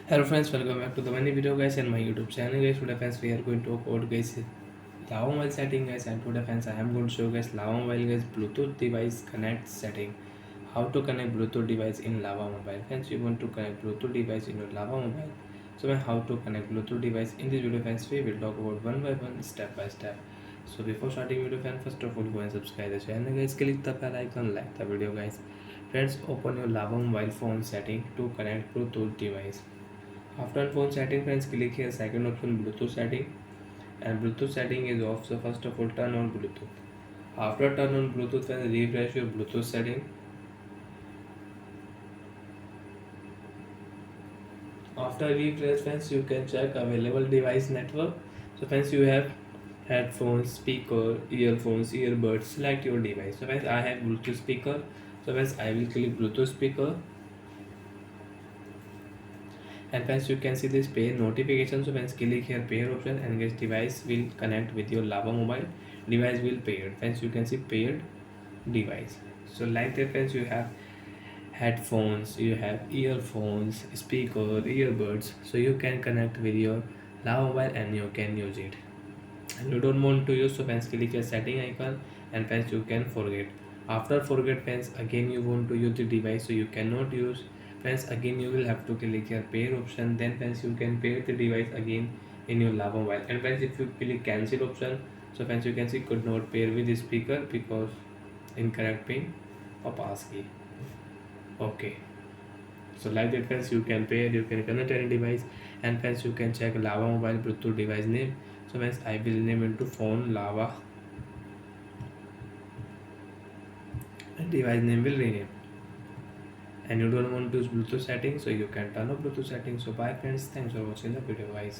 Hello friends, welcome back to the many video guys and my YouTube channel guys. Today friends we are going to talk about guys Lava Mobile setting guys, and today friends I am going to show guys Lava Mobile guys Bluetooth device connect setting. How to connect Bluetooth device in Lava Mobile. Friends, you want to connect Bluetooth device in your Lava Mobile. So how to connect Bluetooth device in this video friends, we will talk about one by one, step by step. So before starting video friends, first of all go and subscribe the channel guys, click the bell icon, like the video guys. Friends, open your Lava Mobile phone setting to connect Bluetooth device. After phone setting friends, click here second option Bluetooth setting, and Bluetooth setting is off, so first of all turn on Bluetooth. After turn on Bluetooth friends, refresh your Bluetooth setting. After refresh friends, you can check available device network. So friends, you have headphones, speaker, earphones, earbuds, select your device. So friends, I have Bluetooth speaker, so friends I will click Bluetooth speaker, and friends you can see this pair notification. So friends, click here pair option, and guys device will connect with your Lava Mobile. Device will paired. Friends, you can see paired device. So like that friends, you have headphones, you have earphones, speaker, earbuds, so you can connect with your Lava Mobile and you can use it. And you don't want to use, so friends click a setting icon, and friends you can forget. After forget friends, again you want to use the device, so you cannot use. Friends, again you will have to click here pair option, then friends you can pair the device again in your Lava Mobile. And friends, if you click cancel option, so friends you can see could not pair with the speaker because incorrect pin or passkey. Okay, so like that friends, you can pair, you can connect any device, and friends you can check Lava Mobile Bluetooth device name. So friends, I will name into phone Lava, and device name will rename. And you don't want to use Bluetooth settings, so you can turn off Bluetooth settings. So bye friends, thanks for watching the video guys.